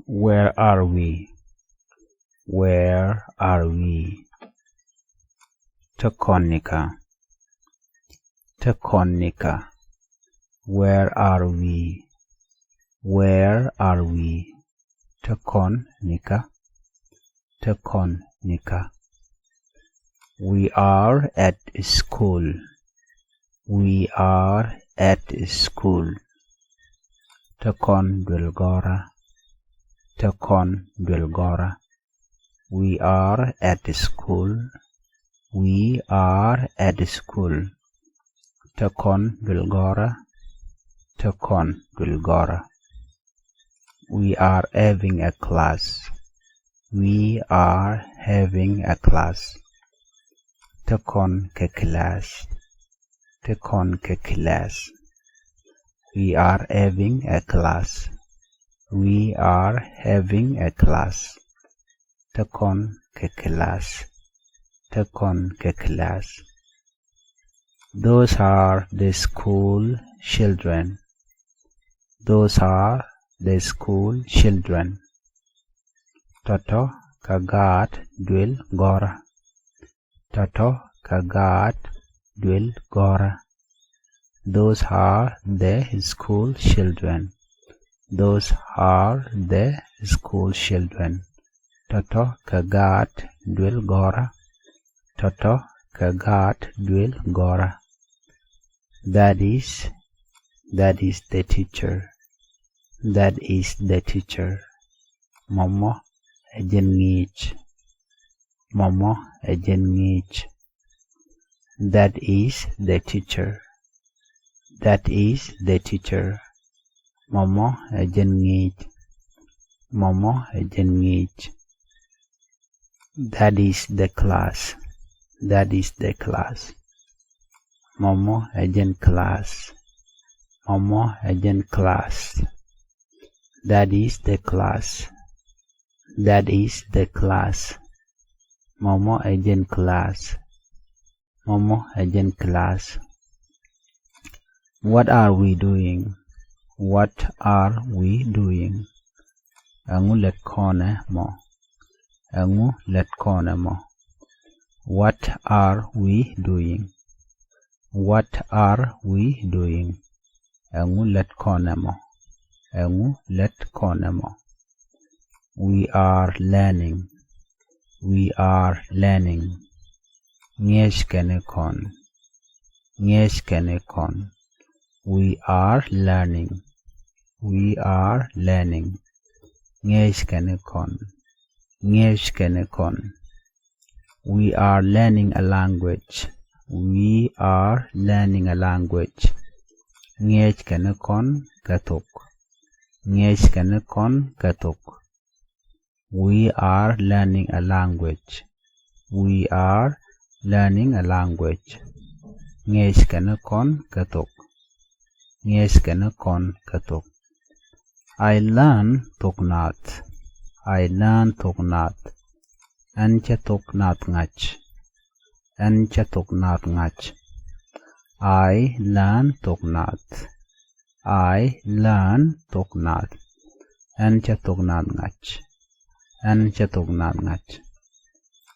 Where are we? Where are we? Tekonika. Tekonika. Where are we? Where are we? Tekonika. Tekonika. We are at school. We are at school. Tekon Dulgora. Tekon Dulgora. We are at school. We are at school. Tekon Dulgora. Tekon Dulgora. We are having a class. We are having a class. Tekon ke class. Tekon ke class. We are having a class. We are having a class. Tekon ke class. Tekon ke class. Those are the school children. Those are the school children. Toto kagat dwil gora. Toto kagat dwil gora. Those are the school children. Those are the school children. Toto kagat dwil gora. Toto kagat dwil gora. That is the teacher. That is the teacher. Momo ejen ngich. Momo ejen ngich. That is the teacher. That is the teacher. Momo ejen ngich. Momo ejen ngich. That is the class. That is the class. Momo ejen class. Momo ejen class. That is the class. That is the class. Momo ejen class. Momo ejen class. What are we doing? What are we doing? Angu let corner mo. Angu let corner mo. What are we doing? What are we doing? Angu let corner mo. Angu let corner mo. We are learning. We are learning. Ngesh kenekon. Ngesh kenekon. We are learning. We are learning. Ngesh kenekon. Ngesh kenekon. We are learning a language. We are learning a language. Ngesh kenekon katok. Ngesh kenekon katok. We are learning a language. We are learning a language. Ngesh kenekon katok. Ngesh kenekon katok. I learn toknat. I learn toknat. Ancha toknat ngach. Ancha toknat ngach. I learn toknat. I learn toknat. Ancha toknat ngach. Ancha toknat ngach.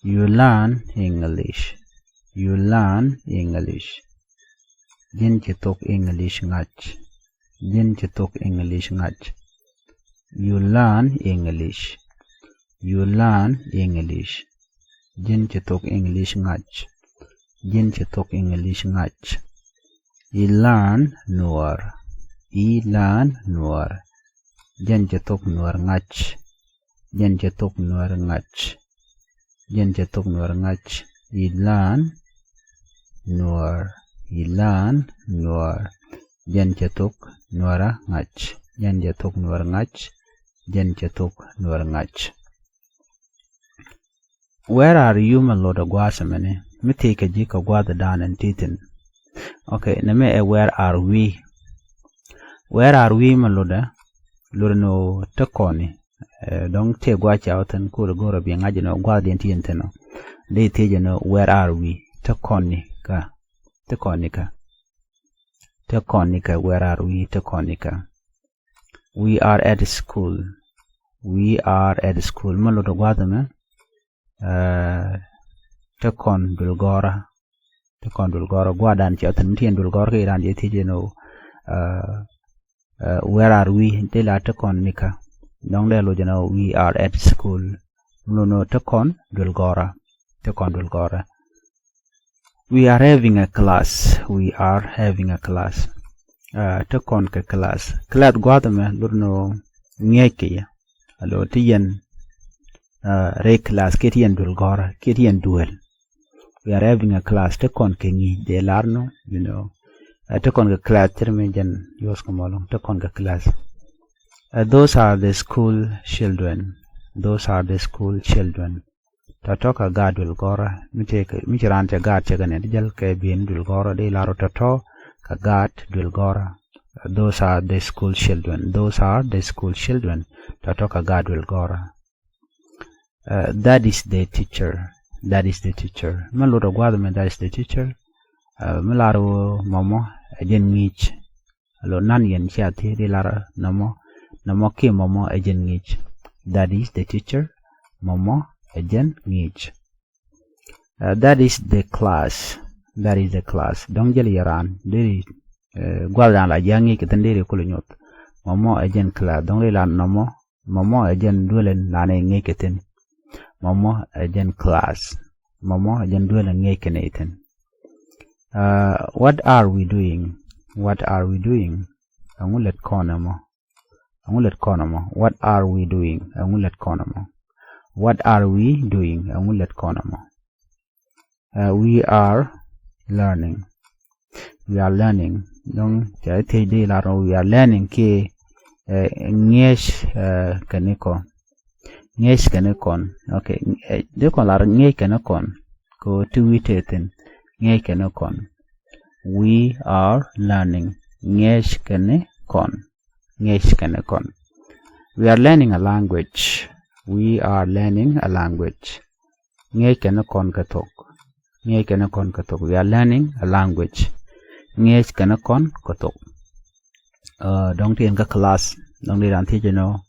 You learn English. You learn English. Jin tok English ngach. Jin tok English ngach. You learn English. You learn English. Jin tok English ngach. Jin tok English ngach. You learn Nuer. You learn Nuer. Jin tok Nuer ngach. Jin tok Nuer ngach. Jin tok Nuer ngach. You learn Nuer. You learn Nuer. Jin tok Nuer ngach. Jin tok Nuer ngach. Jin tok Nuer ngach. Where are you, my lord Guasamene? Me take a jika guada down and titin. Okay, name where are we? Where are we, my lord? Lord no takoni. Don't take watch out and cool go to be an agent of guardian tienteno. They tell you know where are we? Takonika. Takonika. Takonika, where are we? Takonika. We are at school. We are at school. Malo to guadame. Tekon dulgora. Tekon dulgora. Guadan chatan tien dulgora iran yeti no. Where are we? De la tekon nika. Nong de lo jano. We are at school. No tekon dulgora. Tekon dulgora. We are having a class. We are having a class. Tekon ke class. Class guadame lurno ngeke. Alo tiyen re class ketiyen dulgora. Ketiyen duel. We are having a class. Tekon ke ngi de larno. You know. Tekon ke class. Termejan yos kamolong. Tekon ke class. Those are the school children. Those are the school children. Tatoka gad dulgora. Michirante gad chegane. Dijal ke bien dulgora. De laro tato ka gad dulgora. Those are the school children. Those are the school children. Tatoka gad dulgora. That is the teacher. That is the teacher. Maloro guadame, that is the teacher. Malaro momo ajen ngich. Alo nan yen chati de lara namo. Namo ke momo ajen ngich. That is the teacher. Momo ajen ngich. That is the class. That is the class. Dong jeli yaran. Diri guadan la yangi kitendiri kulunyot. Momo ajen class. Dong li lan namo. Momo ajen duelen lane ngiketen. Momo ajen class. Momo ajen duelen ngikenen. What are we doing? What are we doing? Angulet konamo. Angulet konamo. What are we doing? Angulet konamo. What are we doing? Angulet konamo. We are learning. We are learning. Donc, we are learning ki ngesh kaniko. Ngesh kanekon. Okay. Dekon lar ngesh kanekon. Ko tuwitetin. Ngesh kanekon. We are learning. Ngesh kanekon. Ngesh kanekon. We are learning a language. We are learning a language. Ngesh kanekon katok. Ngesh kanekon katok. We are learning a language. Ngesh kanekon katok. Dong tien ka class. Dong di ranti jeno.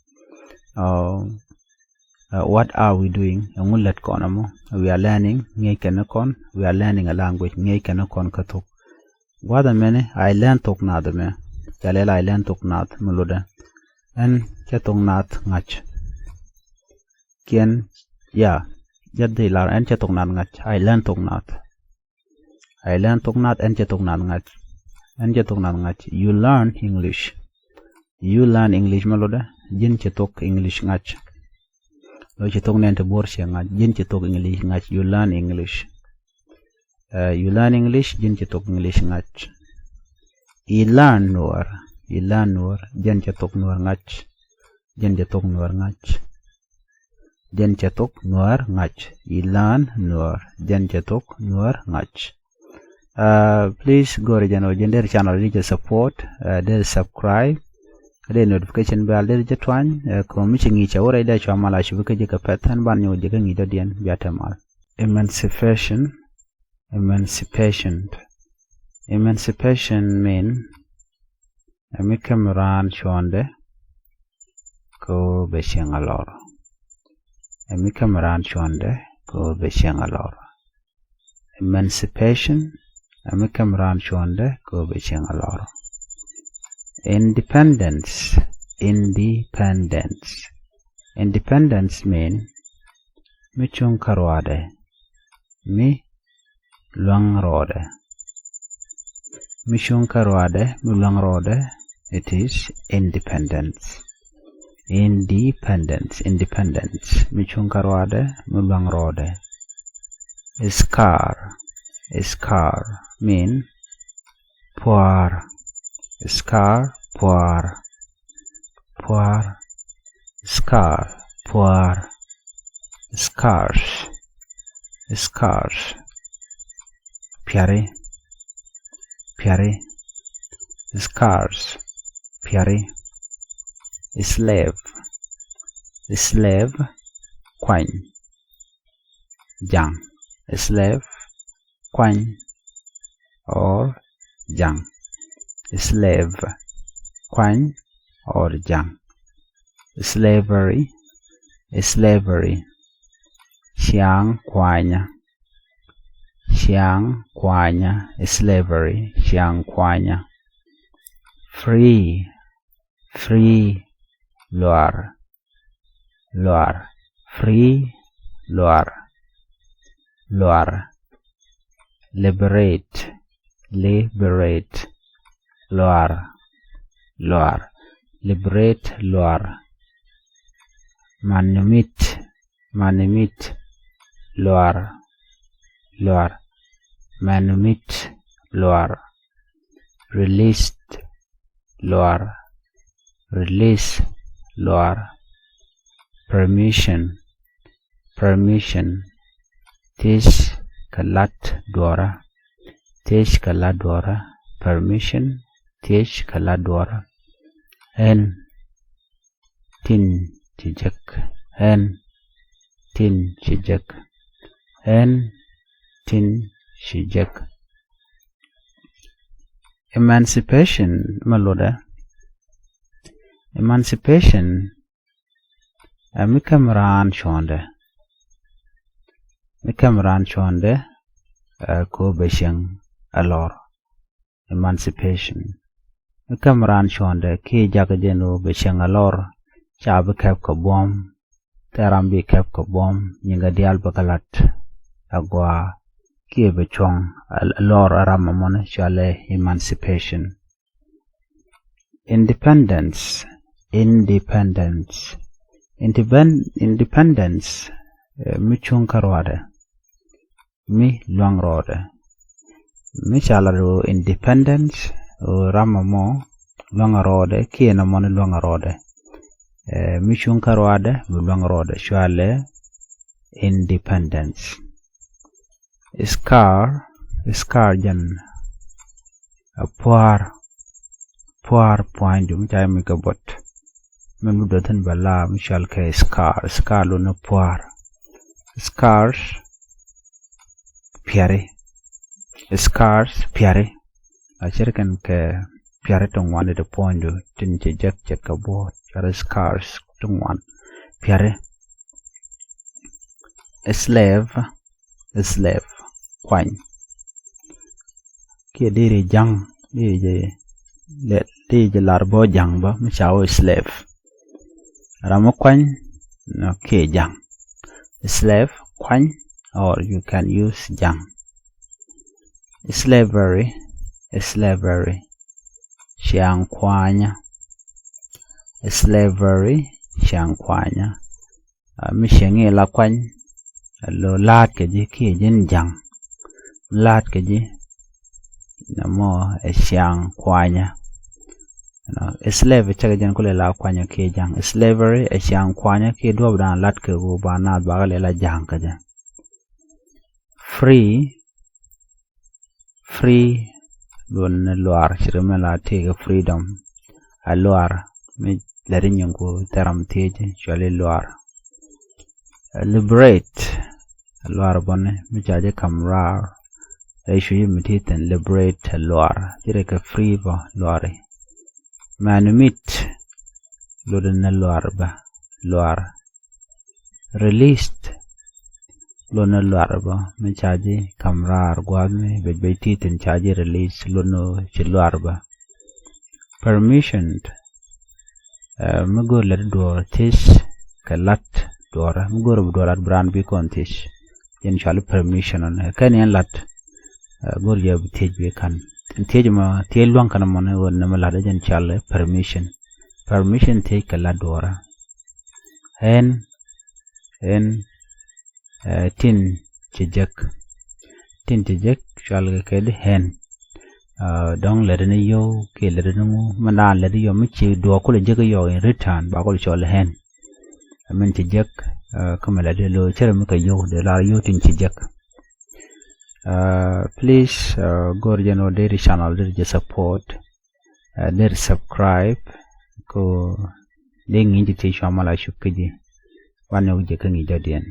What are we doing? Angulet konamo. We are learning. Ngesh kanekon. We are learning a language. Ngesh kanekon katok. Guada mene. I learn tok nadame. Jalela I learn tok nad. Meluda. En chatong nad ngach. Kien. Ya. Jadi lar en chatong nad ngach. I learn tok nad. I learn tok nad en chatong nad ngach. En chatong nad ngach. You learn English. You learn English meluda. Jin chatok English ngach. Lo chatok nente borsia ngach. Jin chatok English ngach. You learn English. You learn English. Jin chatok English ngach. I learn nuar. I learn nuar. Jen chatok nuar ngach. Jen chatok nuar ngach. Jen chatok nuar ngach. I learn nuar. Jen chatok nuar ngach. Please go to the channel. Reach support. There subscribe. There notification bell. There just one. Commission each hour. There chamala shubuke jika pattern banyo jika ngida dian biatamal. Emancipation. Emancipation. Emancipation mean Amikamran Shonde Ko Beshangalor. Amikamran Shonde Ko Beshangalor. Emancipation Amikamran Shonde Ko Beshangalor. Independence. Independence. Independence mean Michung Karwade. Mi Luangrode. Mishun Karwade, Mulangrode, it is independence. Independence, independence. Mishun Karwade, Mulangrode. Scar, scar, mean poor. Scar, poor. Poor, scar, poor. Scars, scars. Pyare. Pyare. Scars. Pyare. Slave. Slave. Quine. Jang. Slave. Quine. Or jang. Slave. Quine. Or jang. Slavery. slavery xiang kwanya slavery xiang kwanya free luar free luar liberate luar liberate luar manumit luar manumit luar released luar release luar permission tish kalat dora permission tish kalat dora en tin chijak emancipation maloda emancipation mikamran chonde ko beshang alor emancipation mikamran chonde ki jagajeno beshang alor chab kep ko bom tarambi kep ko bom nyinga dial bakalat agwa ki bechong alor aramamon chale emancipation independence mi chung karwade mi longrode mi chalaro independence ramamo longrode kiena mon longrode mi chung karwade mi longrode chale independence scar jan poir point dum tay mi ka bot men do tan bala michal ke scar lo na poir scars piare acher kan ke piare tong wan de point do tin che jak ka bot char scars tong wan piare slave kwany ke dire jang je larbo jang ba michao slave ramo kwany no ke jang slave kwany or you can use jang slavery xiang kwanya mi shengi la kwany lo lat ke ji ki jin jang lat ke ji namo xiang kwanya slave chaga jan kule la kwanya ke jang slavery xiang kwanya ke do dan lat ke go bana ba le la jang ka ja free lon luar shirmela te freedom luar mi larin yango taram teje chale luar liberate luar bonne mi jaje kamrar aishu yimititan liberate luar jire ka free ba luar manumit lodan luar released lona luar ba mi jaje kamrar gwadme betitan jaje release lono luar ba permissioned mugor do tis kalat dora mugor dorat brand bi kontish yen chal permission on kan yan lat gor ya tej bi kan tej ma te luang kan mon won na mala jen chal permission te kalat dora en tin tijek chal ke de hen dong le ne yo ke le ne mu mana le yo mi chi do ko le je yo in return ba ko chol hen men tijek kamala de lo chere mi ka yo de la yo tin tijek please go to dairy channel de support de subscribe ko de ngi ti chamala shukiji wana uje kan ijadien